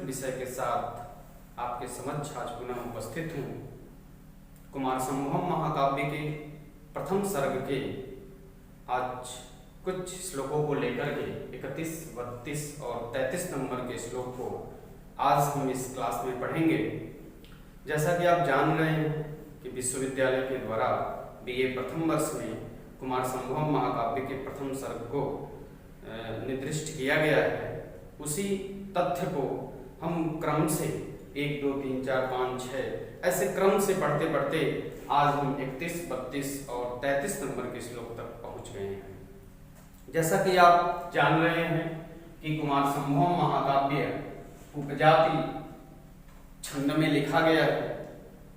विषय के साथ आपके समक्ष आज पुनः उपस्थित हूँ। कुमार संभवम महाकाव्य के प्रथम सर्ग के आज कुछ श्लोकों को लेकर के 31, 32 और 33 नंबर के श्लोक को आज हम इस क्लास में पढ़ेंगे। जैसा कि आप जान रहे हैं कि विश्वविद्यालय के द्वारा बीए प्रथम वर्ष में कुमार संभवम महाकाव्य के प्रथम सर्ग को निर्दिष्ट किया गया है। उसी तथ्य को हम क्रम से 1, 2, 3, 4, 5, 6 ऐसे क्रम से पढ़ते पढ़ते आज हम 31, 32 और 33 नंबर के श्लोक तक पहुंच गए हैं। जैसा कि आप जान रहे हैं कि कुमार संभवम महाकाव्य उपजाति छंद में लिखा गया है।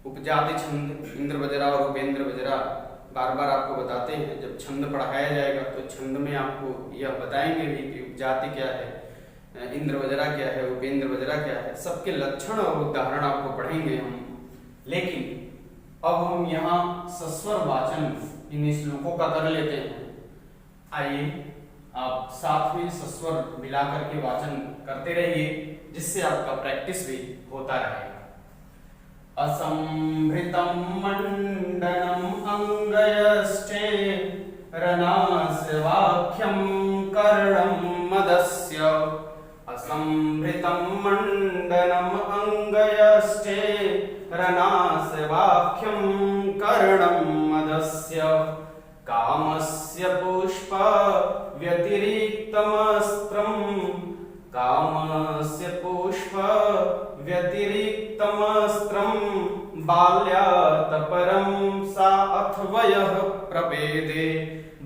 उपजाति छंद इंद्र बजरा और उपेंद्र बजरा बार बार आपको बताते हैं। जब छंद पढ़ाया जाएगा तो छंद में आपको यह बताएंगे भी कि उपजाति क्या है, इंद्र बजरा क्या है, उपेंद्र बजरा क्या है, सबके लक्षण और उदाहरण आपको पढ़ेंगे हम। लेकिन अब हम यहाँ सस्वर वाचन इन श्लोकों का कर लेते हैं। आइए आप साथ में सस्वर मिलाकर के वाचन करते रहिए, जिससे आपका प्रैक्टिस भी होता रहेगा। असंभृतं मंडनं अंगयश्चे रनास्य वाक्यं कर्णं मदस्य। असंभृतं मंडनं अंगयश्चे रनास्य वाक्यं कर्णं मदस्य। कामस्य पुष्प व्यतिरिक्तमस्त्रं। कामस्य पुष्प व्यतिरिक्तमस्त्रं बाल्यात् परं सा अथवयः प्रपेदे।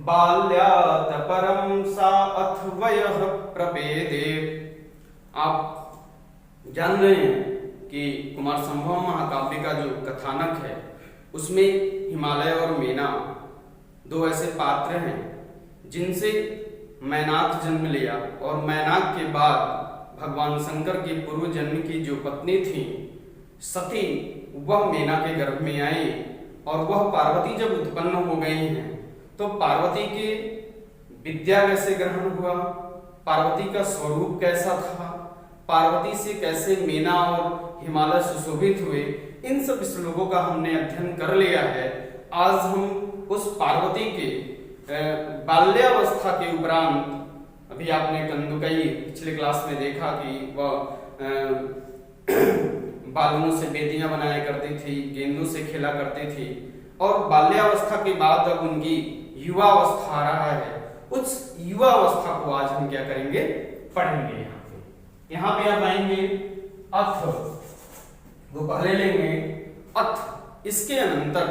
बाल्यात् परं सा अथवयः प्रपेदे। आप जान रहे हैं कि कुमार संभवम महाकाव्य का जो कथानक है उसमें हिमालय और मेना दो ऐसे पात्र हैं जिनसे मैनाक जन्म लिया, और मैनाक के बाद भगवान शंकर की पूर्व जन्म की जो पत्नी थी सती, वह मेना के गर्भ में आई। और वह पार्वती जब उत्पन्न हो गई हैं तो पार्वती के विद्या कैसे ग्रहण हुआ, पार्वती का स्वरूप कैसा था, पार्वती से कैसे मेना और हिमालय सुशोभित हुए, इन सब श्लोकों का हमने अध्ययन कर लिया है। आज हम उस पार्वती के बाल्यावस्था के उपरांत, अभी आपने कंदुकई पिछले क्लास में देखा कि वह बालुओं से बेदियां बनाया करती थी, गेंदों से खेला करती थी, और बाल्यावस्था के बाद अब उनकी युवावस्था आ रहा है। उस युवावस्था को आज हम क्या करेंगे, पढ़ेंगे। यहाँ पे आप आएंगे अथ, वो पहले लेंगे अथ। इसके अनंतर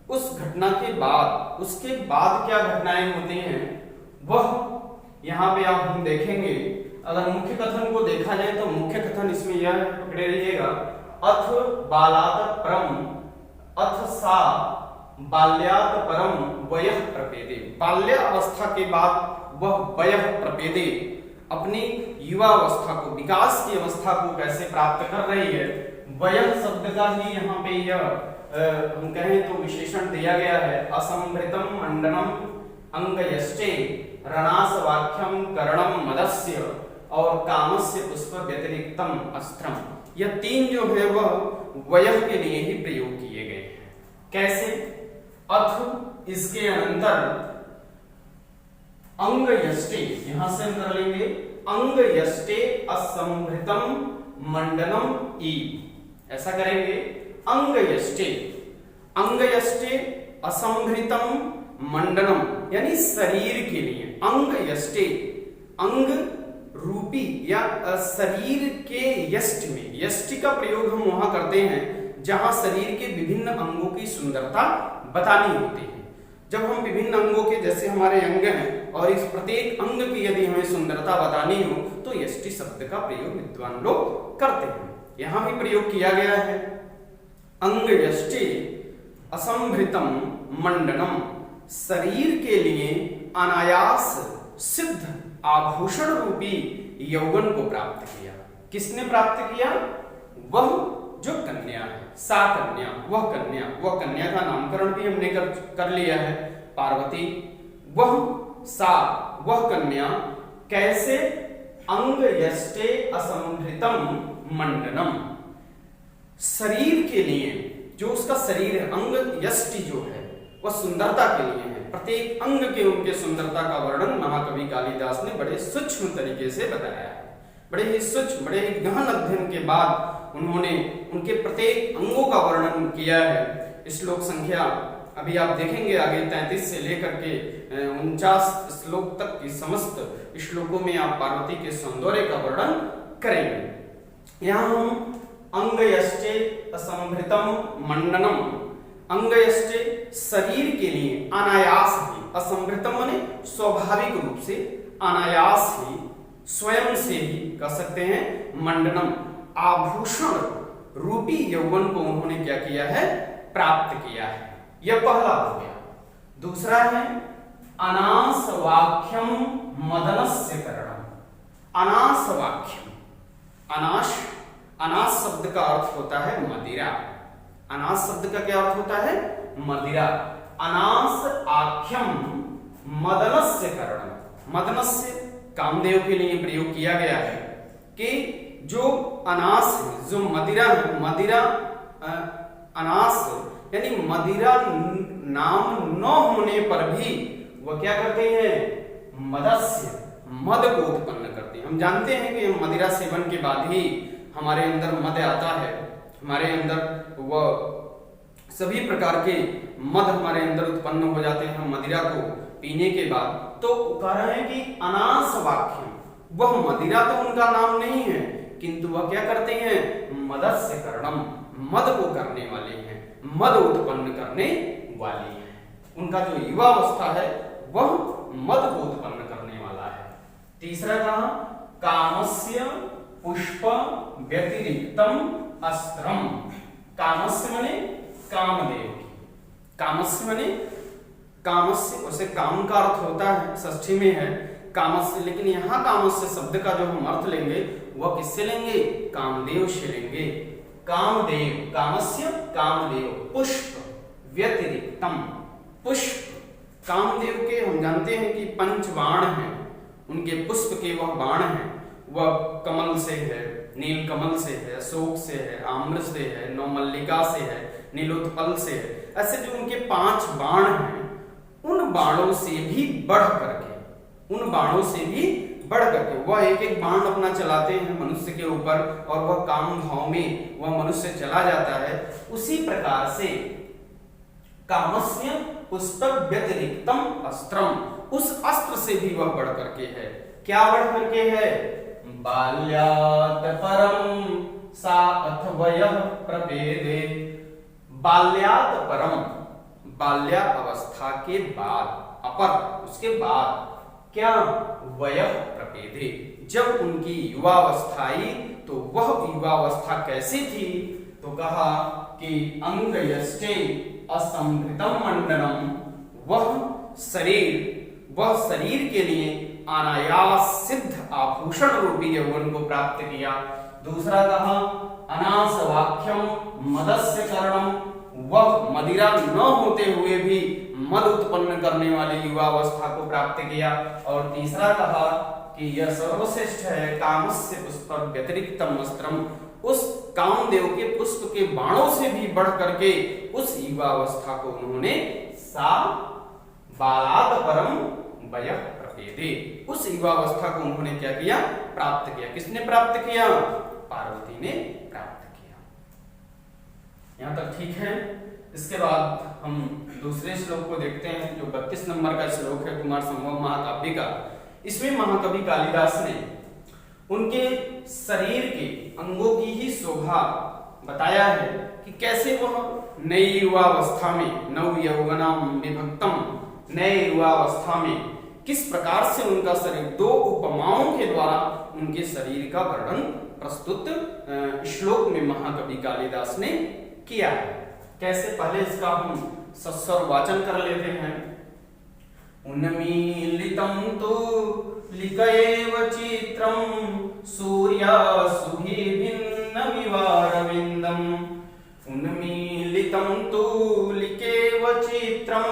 उस घटना के बाद, उसके बाद क्या घटनाएं होती हैं वह यहाँ पे आप हम देखेंगे। अगर मुख्य कथन को देखा जाए तो मुख्य कथन इसमें यह पकड़े रहिएगा। अथ बालात परम, अथ सा बाल्यात परम वयः प्रपेदे। बाल्यावस्था के बाद वह वयः प्रपेदे अपनी युवावस्था को, विकास की अवस्था को कैसे प्राप्त कर रही है। वयः शब्द का ही यहाँ पे यह हम कहें तो विशेषण दिया गया है। असंभृतं मंडनम अंगयश्चे रणास वाक्यम कर्णम मदस्य और कामस्य पुष्प व्यतिरिक्तम अस्त्रम। यह तीन जो है वह वयः के लिए ही प्रयोग किए गए हैं। कैसे? अथ इसके अनंतर अंगयष्टे, यहां से अंतर लेंगे, अंगयष्टे असंभृतं मंडनम ईव, ऐसा करेंगे। अंगयष्टे, अंगयष्टे असंभृतं मंडनम, यानी शरीर के लिए। अंगयष्टे, अंग रूपी या शरीर के यष्टि में, यष्टि का प्रयोग हम वहां करते हैं जहां शरीर के विभिन्न अंगों की सुंदरता बतानी होती है। जब हम विभिन्न अंगों के, जैसे हमारे अंग हैं और इस प्रत्येक अंग की यदि हमें सुंदरता बतानी हो तो यष्टि शब्द का प्रयोग विद्वान लोग करते हैं। यहां भी प्रयोग किया गया है। अंगयष्टे असंभृतं मंडनम, शरीर के लिए अनायास सिद्ध आभूषण रूपी यौवन को प्राप्त किया। किसने प्राप्त किया? वह जो कन्या है, सा कन्या, वह कन्या, वह कन्या का नामकरण भी हमने कर लिया है, पार्वती। वह सा, वह कन्या कैसे? अंगयष्टे असंभृतं मंडनम। शरीर के लिए, जो उसका शरीर है, अंग यष्टि जो है वह सुंदरता के लिए है। प्रत्येक अंग के उनके सुंदरता का वर्णन महाकवि कालिदास ने बड़े सूक्ष्म तरीके से बताया है। बड़े ही सूक्ष्म, बड़े ही गहन अध्ययन के बाद उन्होंने उनके प्रत्येक अंगों का वर्णन किया है। श्लोक संख्या अभी आप देखेंगे आगे 33 से लेकर के 49 श्लोक तक की समस्त श्लोकों में आप पार्वती के सौंदर्य का वर्णन करेंगे। यहाँ हम अंगयष्टे असंभृतम मंडनम, अंगयष्टे शरीर के लिए अनायास ही, असंभृतम माने स्वाभाविक रूप से, अनायास ही, स्वयं से ही कह सकते हैं, मंडनम आभूषण रूपी यौवन को उन्होंने क्या किया है, प्राप्त किया है। यह पहला हो गया। दूसरा है अनास वाक्यम मदनस्य करणम। अनास वाक्यम, अनाश, अनास शब्द का अर्थ होता है मदिरा। अनास शब्द का क्या अर्थ होता है, मदिरा। अनास आख्यम मदनस्य करणम। मदनस्य कामदेव के लिए प्रयोग किया गया है कि जो अनास है, जो मदिरा है, मदिरा अनास यानी मदिरा नाम न होने पर भी वह क्या करते हैं, मदस्य, मद को उत्पन्न करते हैं। हम जानते हैं कि मदिरा सेवन के बाद ही हमारे अंदर मद आता है, हमारे अंदर वह सभी प्रकार के मद हमारे अंदर उत्पन्न हो जाते हैं मदिरा को पीने के बाद। तो कह रहे हैं कि अनास वाक्य, वह मदिरा तो उनका नाम नहीं है, किंतु वह क्या करते हैं, मदस्य करणम, मद को करने वाले हैं, मद उत्पन्न करने वाली है। उनका जो युवावस्था है वह मद को उत्पन्न करने वाला है। तीसरा कहा कामस्य पुष्प व्यतिरिक्तम अस्त्रम। कामस्य माने कामदेव की, कामस्य माने कामस्य, उसे काम का अर्थ होता है, षष्ठी में है कामस्य, लेकिन यहाँ कामस्य शब्द का जो हम अर्थ लेंगे वह किससे लेंगे, कामदेव से लेंगे। कामदेव, कामस्य कामदेव, पुष्प व्यतिरिक्तम, पुष्प कामदेव के हम जानते हैं कि पंच बाण हैं, उनके पुष्प के वह बाण हैं, वह कमल से है, नील कमल से है, अशोक से है, आम्र से है, नवमल्लिका से है, नीलोत्पल से है। ऐसे जो उनके 5 बाण हैं, उन बाणों से भी बढ़ करके, उन बाणों से भी बढ़ करके वह एक एक बाण अपना चलाते हैं मनुष्य के ऊपर और वह काम भाव में वह मनुष्य चला जाता है। उसी प्रकार से कामस्य पुष्प व्यतिरिक्तम अस्त्रम, उस अस्त्र से भी वह बढ़ करके है। क्या बढ़ करके है, बाल्यात् परम सा अथवयः प्रपेदे। बाल्यात् परम, बाल्या अवस्था के बाद, अपर उसके बाद क्या, वयः प्रपेदे, जब उनकी युवावस्था आई तो वह युवावस्था कैसी थी, तो कहा कि अंगयष्टे असंभृतम मंडनम, वह शरीर के लिए अनायास सिद्ध आभूषण रूपी यौवन को प्राप्त किया। दूसरा कहा अनास वाक्यम मदस्य करणम, वह मदिरा न होते हुए भी मद उत्पन्न करने वाली युवावस्था को प्राप्त किया। और तीसरा कहा कि यह सर्वश्रेष्ठ है, कामस्य पुष्प व्यतिरिक्तम अस्त्रम, उस कामदेव के पुष्प के बाणों से भी बढ़ करके उस युवावस्था को उन्होंने सा बालाद परम वयः प्रपेदे, उस युवावस्था को उन्होंने क्या किया, प्राप्त किया। किसने प्राप्त किया, पार्वती ने प्राप्त किया। यहां तक ठीक है। इसके बाद हम दूसरे श्लोक को देखते हैं जो 32 नंबर का श्लोक है कुमार संभव महाकाव्य का। इसमें महाकवि कालिदास ने उनके शरीर के अंगों की ही शोभा बताया है कि कैसे वह नई युवावस्था में, नव यौवनम विभक्तम, नए युवावस्था में किस प्रकार से उनका शरीर, 2 उपमाओं के द्वारा उनके शरीर का वर्णन प्रस्तुत श्लोक में महाकवि कालिदास ने किया है। कैसे, पहले इसका हम सस्वर वाचन कर लेते हैं। उन्मीलितं तु लिकएव चित्रं सूर्यासुभिन्नमिवारविन्दम्। उन्मीलितं तु लिकेव चित्रं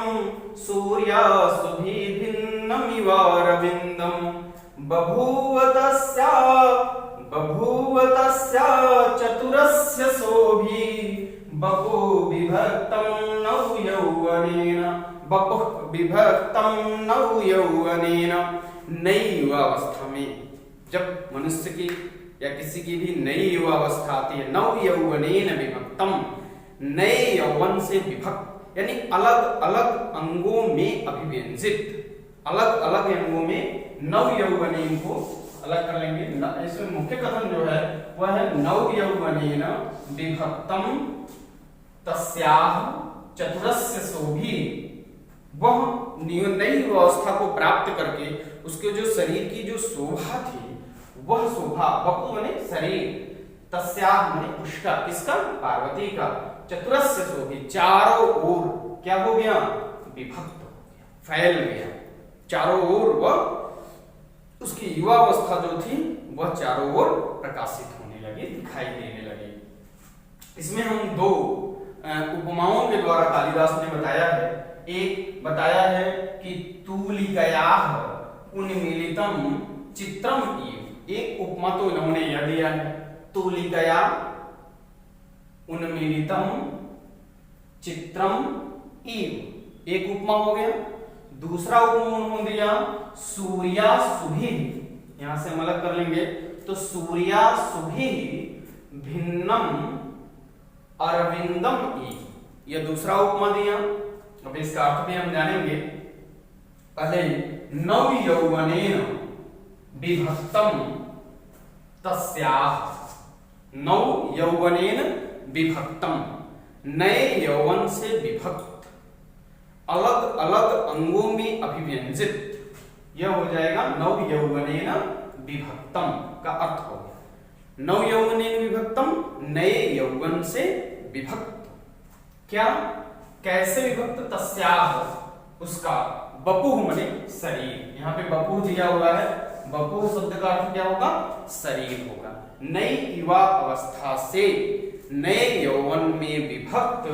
सूर्यासुभिन्नमिवारविन्दम्। बभूव तस्या बभूव तस्य चतुरस्य शोभी बपो विभक्तं नौ यौवनेन बपुः विभक्तं नौ यौवनेन। नई युवावस्था में जब मनुष्य की या किसी की भी नई युवावस्था आती है, नौ यौवनेन विभक्तम, नए यौवन से विभक्त यानी अलग अलग अंगों में अभिव्यंजित, अलग अलग अंगों में नव यौवनेन को अलग कर लेंगे। इसमें मुख्य कथन जो है वह है नव यौवनेन विभक्तम तस्याह चतुरस्य शोभी। वह नई अवस्था को प्राप्त करके उसके जो शरीर की जो शोभा थी, वह शोभा, बपु माने शरीर, तस्याह माने उसका, किसका, पार्वती का, चतुरस्य शोभी, चारों ओर क्या हो गया, विभक्त हो गया, फैल गया चारों ओर। वह उसकी युवावस्था जो थी वह चारों ओर प्रकाशित होने लगी, दिखाई देने लगी। इसमें हम दो उपमाओं के द्वारा कालिदास ने बताया है। एक बताया है कि तूलिकयाः उन्मीलितम चित्रम इव। एक उपमा तो इन्होंने यह दिया है, तूलिकया उन्मीलितम चित्रम इव, एक उपमा हो गया। दूसरा उपमा उन्होंने दिया सूर्या सुभी, यहां से हम अलग कर लेंगे तो सूर्या सुभी भिन्नम अरविंदम इव, यह दूसरा उपमा दिया। अब इसका अर्थ भी हम जानेंगे। पहले नव यौवनेन विभक्तम तस्याः, नव यौवनेन विभक्तम, नए यौवन से विभक्त, अलग अलग अंगों में अभिव्यंजित, यह हो जाएगा नव यौवनेन विभक्तम का अर्थ हो गया। नव यौवनेन विभक्तम, नए यौवन से विभक्त। क्या, कैसे विभक्त, तस्याह, उसका, बपुः माने शरीर, यहाँ पे बपुः दिया हुआ है, बपुः शब्द का अर्थ क्या होगा, शरीर होगा। नई युवा अवस्था से नए यौवन में विभक्त,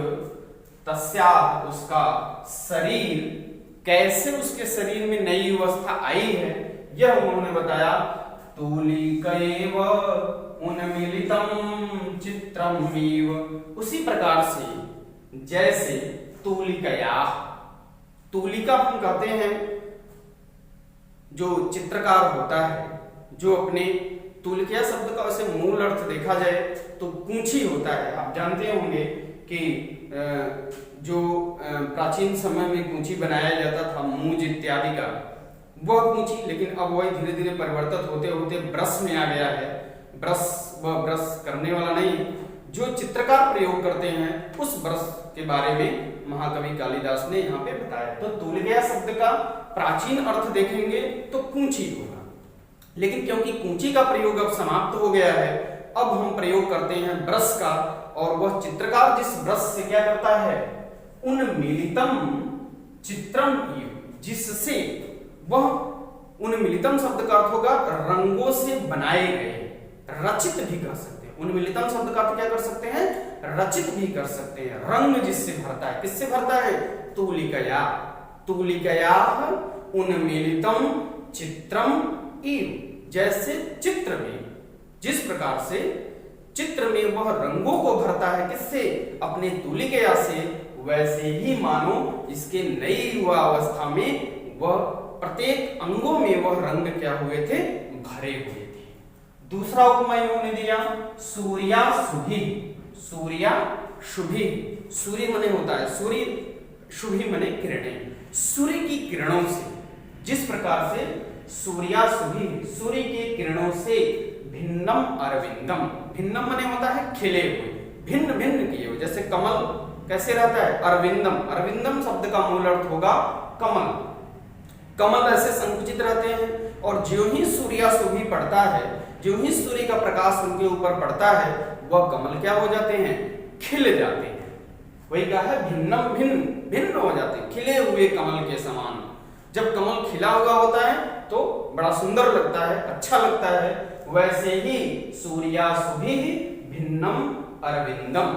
तस्याह उसका शरीर, कैसे उसके शरीर में नई अवस्था आई है यह उन्होंने बताया। तूलिकैव उन्मीलितम चित्रमिव, उसी प्रकार से जैसे तूलिकया, तूलिका हम कहते हैं जो चित्रकार होता है, जो अपने, तूलिका शब्द का वैसे मूल अर्थ देखा जाए तो कूंची होता है। आप जानते होंगे कि जो प्राचीन समय में कूंची बनाया जाता था, मूंज इत्यादि का, वह कूंची, लेकिन अब वह धीरे धीरे परिवर्तित होते होते ब्रश में आ गया है। ब्रश, वह ब्रश करने वाला नहीं, जो चित्रकार प्रयोग करते हैं उस ब्रश के बारे में महाकवि कालिदास ने यहाँ पे बताया। तो तूलिका शब्द का प्राचीन अर्थ देखेंगे तो कूंची होगा, लेकिन क्योंकि कूंची का प्रयोग अब समाप्त हो गया है, अब हम प्रयोग करते हैं ब्रश का, और वह चित्रकार जिस ब्रश से क्या करता है, उन्मीलितम चित्रम इव, जिससे वह, उन्मीलितम शब्द का अर्थ होगा रंगों से बनाए गए, रचित भी कर सकते हैं। उन्मीलितम शब्द का अर्थ क्या कर सकते हैं, रचित भी कर सकते हैं। रंग जिससे भरता है, किससे भरता है, तूलिकया, तूलिकयाः उन्मीलितम चित्रम इव, जैसे चित्र में, जिस प्रकार से चित्र में वह रंगों को भरता है, किससे, अपने तूलिकया से, वैसे ही मानो इसके नई युवा अवस्था में वह प्रत्येक अंगों में वह रंग क्या हुए थे, भरे हुए थे। दूसरा उपमा इन्होंने दिया सूर्या शुभि, सूर्या शुभि, सूर्य मने होता है सूर्य, शुभि मने किरणें, सूर्य की किरणों से, जिस प्रकार से सूर्या शुभि, सूर्य के किरणों से भिन्नम अरविंदम, भिन्नम मने होता है खिले हुए, भिन्न भिन्न किए हुए, जैसे कमल कैसे रहता है, अरविंदम, अरविंदम शब्द का मूल अर्थ होगा कमल, कमल ऐसे संकुचित रहते हैं, और ज्यों ही सूर्याशुभि पड़ता है, ज्यों ही सूर्य का प्रकाश उनके ऊपर पड़ता है, वह कमल क्या हो जाते हैं, खिल जाते हैं। वही कहा है भिन्नम, भिन्न भिन्न हो जाते हैं, खिले हुए कमल के समान। जब कमल खिला हुआ होता है तो बड़ा सुंदर लगता है, अच्छा लगता है, वैसे ही सूर्याशुभि भिन्नम अरविंदम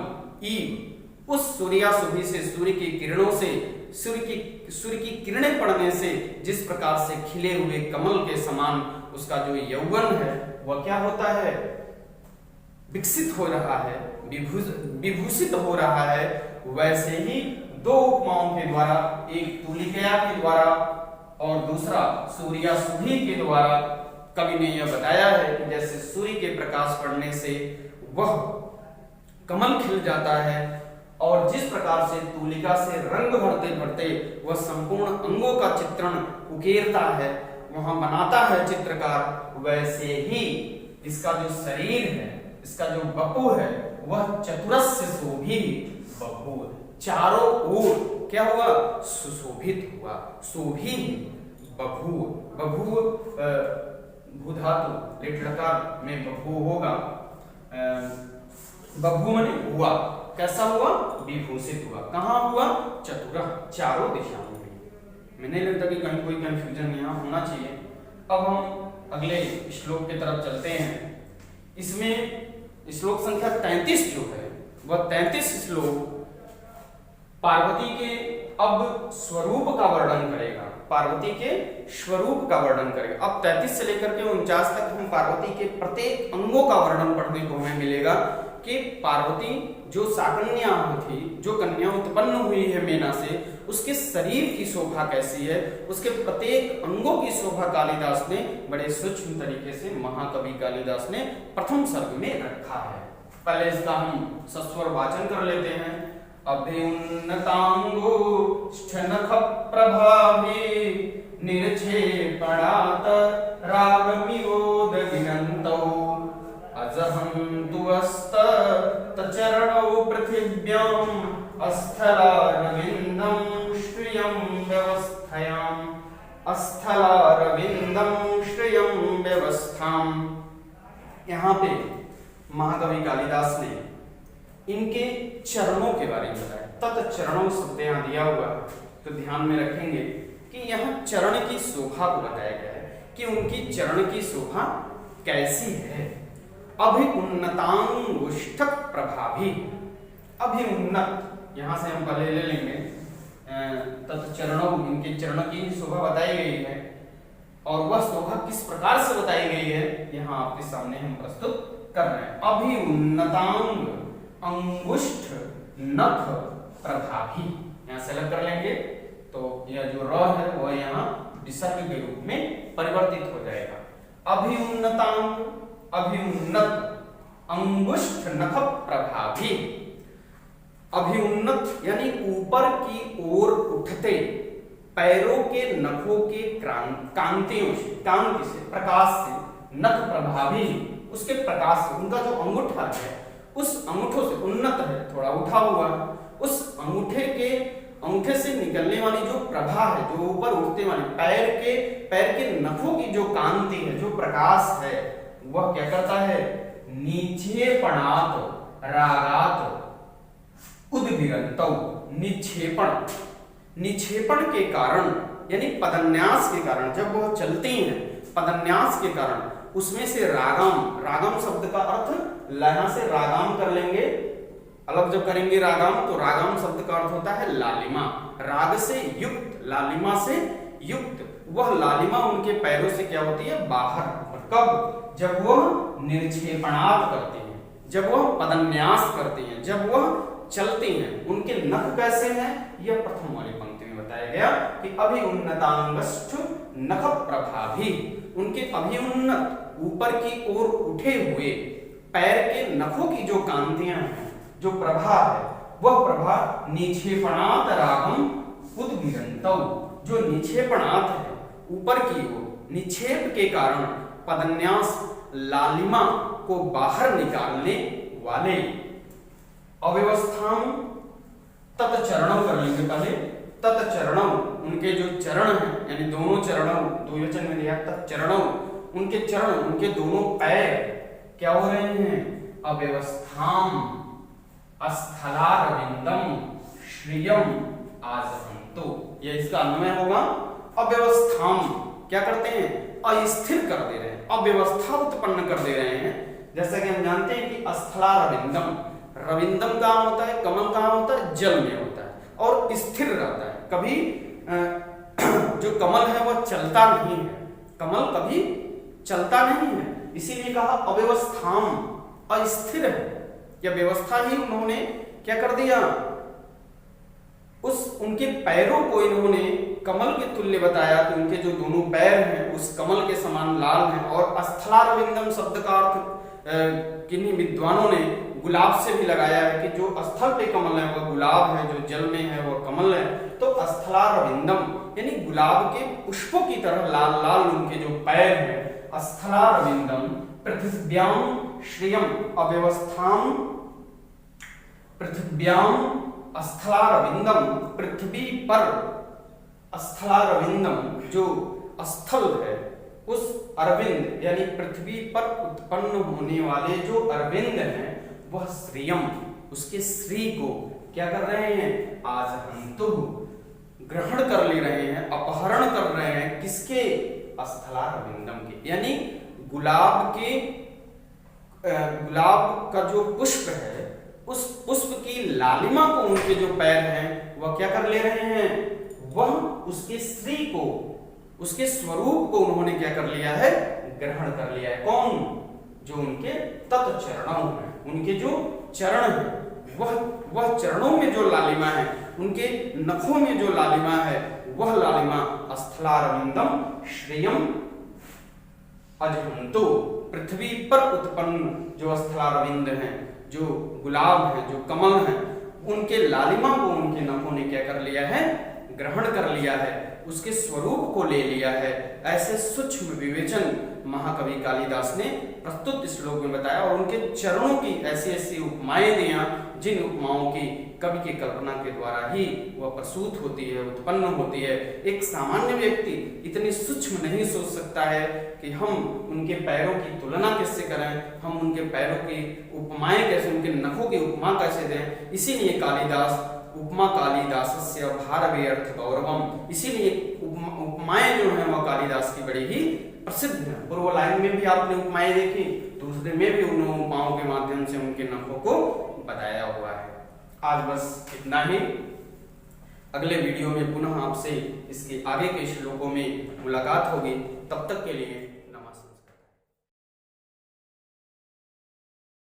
इव, उस सूर्याशुभि से, सूर्य की किरणों से, सूर्य की किरणें पड़ने से जिस प्रकार से खिले हुए कमल के समान उसका जो यौवन है वह क्या होता है, विकसित हो रहा है, विभूषित हो रहा है, वैसे ही दो उपमाओं के द्वारा, एक तूलिका के द्वारा और दूसरा सूर्याशुभि के द्वारा कवि ने यह बताया है कि जैसे सूर्य के प्रकाश पड़ने से वह कमल खिल जाता है और जिस प्रकार से तूलिका से रंग भरते भरते वह संपूर्ण अंगों का चित्रण उकेरता है, वहां बनाता है चित्रकार, वैसे ही इसका जो शरीर है, इसका जो बपु है वह चतुरस्य शोभित बपु, चारों ओर क्या हुआ, सुशोभित हुआ, शोभी बभू, बभू भू धातु लिट लकार में बभू होगा, बभू माने हुआ, कैसा हुआ, विभूषित हुआ, कहाँ हुआ, चतुर, चारों दिशाओं में। मैं नहीं लगता कि कहीं कोई कंफ्यूजन यहाँ होना चाहिए। अब हम अगले श्लोक की तरफ चलते हैं। इसमें श्लोक संख्या 33 जो है वह 33 श्लोक पार्वती के अब स्वरूप का वर्णन करेगा, पार्वती के स्वरूप का वर्णन करेगा। अब 33 से लेकर के 49 तक हम पार्वती के प्रत्येक अंगों का वर्णन पढ़ने को हमें मिलेगा कि पार्वती जो साकन्या थी, जो कन्या उत्पन्न हुई है मेना से, उसके शरीर की शोभा कैसी है, उसके प्रत्येक अंगों की शोभा कालिदास ने बड़े सूक्ष्म तरीके से, महाकवि कालिदास ने प्रथम सर्ग में रखा है। पहले इसका हम सस्वर वाचन कर लेते हैं। अभ्युन्नतांगो नख प्रभावी निर्क्षेपणात् रागमिवोदगिनन्तौ अजहन्तु तचरणौ पृथिव्याम् अस्थलारविन्दं श्रियं व्यवस्थायाम्, अस्थलारविन्दं श्रियं व्यवस्थाम्। यहाँ पे महाकवि कालिदास ने इनके चरणों के बारे में बताया। तत्चरणों शब्द यहाँ दिया हुआ तो ध्यान में रखेंगे कि यहाँ चरण की शोभा को बताया गया है कि उनकी चरण की शोभा कैसी है। अभिउन्नतांगुष्ठक प्रभावी, अभिउन्नत यहाँ से हम पहले ले लेंगे, तत्चरणों, इनके चरण की शोभा बताई गई है और वह शोभा किस प्रकार से बताई गई है यहाँ आपके सामने हम प्रस्तुत कर रहे हैं। अभिउन्नतांग अंगुष्ठ नख प्रभावी, यहाँ से अलग कर लेंगे तो यह जो र है वह यहाँ विसर्ग के रूप में परिवर्तित हो जाएगा। अभिउन्नतांग, अभिउन्नत, अंगुष्ठ नख प्रभावी। अभिउन्नत यानी ऊपर की ओर उठते पैरों के नखों के कांतियों से, कांति से, प्रकाश से, नख प्रभावी उसके प्रकाश से, उनका जो अंगूठा है उस अंगूठों से, उन्नत है थोड़ा उठा हुआ, उस अंगूठे से निकलने वाली जो प्रभा है, जो ऊपर उठते वाली पैर के नखों की जो कांति है, जो प्रकाश है, वह क्या करता है, निक्षेपणात् रागात् उद्गिरन्तौ, निक्षेपण, निक्षेपण के कारण यानी पदन्यास के कारण, जब वह चलती हैं पदन्यास के कारण उसमें से रागम, रागम शब्द का अर्थ यहाँ से रागम कर लेंगे, अलग जब करेंगे रागम तो रागम शब्द का अर्थ होता है लालिमा, राग से युक्त, लालिमा से युक्त। वह लालिमा उनके पैरों से क्या होती है, बाहर। कब, जब वह निर्क्षेपणात् करते हैं, जब वह पदन्यास करते हैं, जब वह चलते हैं। उनके नख कैसे हैं, यह प्रथम वाली पंक्ति में बताया गया कि अभिउन्नतांगस्थ नख प्रभावी, उनके अभिउन्नत ऊपर की ओर उठे हुए पैर के नखों की जो कांतियां हैं, जो प्रभा है, वह प्रभा निक्षेपणात् रागम उद्गिरन्तौ, जो निक्षेपणात् है ऊपर की ओर, निक्षेप के कारण पदन्यास लालिमा को बाहर निकालने वाले। अव्यवस्थाम तत्चरणों कर लेंगे पहले, तत्चरणों उनके जो चरण हैं, यानी दोनों चरणों, द्विवचन में दिया तत्चरणों, उनके चरण, उनके दोनों पैर क्या हो रहे हैं, अव्यवस्थाम अस्थलारविंदम श्रियम आजहन्तु, यह इसका अन्वय होगा। अव्यवस्थाम क्या करते हैं, अस्थिर कर दे रहे हैं, अव्यवस्था उत्पन्न कर दे रहे हैं। जैसा कि हम जानते हैं कि अस्थलारविंदम, रविंदम कहाँ होता है, कमल कहाँ होता है, जल में होता है और स्थिर रहता है। कभी जो कमल है वह चलता नहीं है, कमल कभी चलता नहीं है, इसीलिए कहा अव्यवस्थाम, अस्थिर है। यह व्यवस्था ही उन्होंने क्या कर दिया, उस उनके पैरों को इन्होंने कमल के तुल्य बताया कि उनके जो दोनों पैर हैं उस कमल के समान लाल हैं। और स्थलारविंदम शब्द का अर्थ किन्हीं विद्वानों ने गुलाब से भी लगाया है कि जो स्थल पे कमल है वह गुलाब है, जो जल में है वह कमल है। तो स्थलारविंदम यानी गुलाब के पुष्पों की तरह लाल लाल उनके जो पैर हैं। स्थलारविंदम पृथिव्याम श्रियम अव्यवस्थाम, पृथिव्याम स्थलारविंदम, पृथ्वी पर स्थलारविंदम जो स्थल है उस अरविंद यानी पृथ्वी पर उत्पन्न होने वाले जो अरविंद हैं वह श्रियम, उसके श्री को क्या कर रहे हैं, आज हम तो ग्रहण कर ले रहे हैं, अपहरण कर रहे हैं। किसके, स्थलारविंदम के, यानी गुलाब का जो पुष्प है उस पुष्प की लालिमा को उनके जो पैर हैं वह क्या कर ले रहे हैं, वह उसके श्री को, उसके स्वरूप को उन्होंने क्या कर लिया है, ग्रहण कर लिया है। कौन, जो उनके तत्चरणों हैं, उनके जो चरण हैं वह चरणों में जो लालिमा है, उनके नखों में जो लालिमा है वह लालिमा स्थलारविंदम श्रियम अजहंतो, पृथ्वी पर उत्पन्न जो स्थलारविंद हैं, जो गुलाब है, जो कमल है, उनके लालिमा को उनके नखों ने क्या कर लिया है, ग्रहण कर लिया है, उसके स्वरूप को ले लिया है। ऐसे सूक्ष्म विवेचन महाकवि कालिदास ने प्रस्तुत श्लोक में बताया और उनके चरणों की ऐसी ऐसी उपमाएं दिया जिन उपमाओं की कवि के कल्पना के द्वारा ही वह प्रसूत होती है, उत्पन्न होती है। एक सामान्य व्यक्ति इतनी सूक्ष्म नहीं सोच सकता है कि हम उनके पैरों की तुलना कैसे करें, हम उनके पैरों की उपमाएं कैसे, उनके नखों की उपमा कैसे दें। इसीलिए कालिदास उपमा कालिदासस्य भारवे अर्थ गौरवम, इसीलिए उपमाएं जो है वह कालिदास की बड़ी ही प्रसिद्ध है। पूर्व लाइन में भी आपने उपमाएं देखी, दूसरे में भी उन उपमाओं के माध्यम से उनके नखों को बताया हुआ है। आज बस इतना ही। अगले वीडियो में पुनः आपसे इसके आगे के श्लोकों में मुलाकात होगी। तब तक के लिए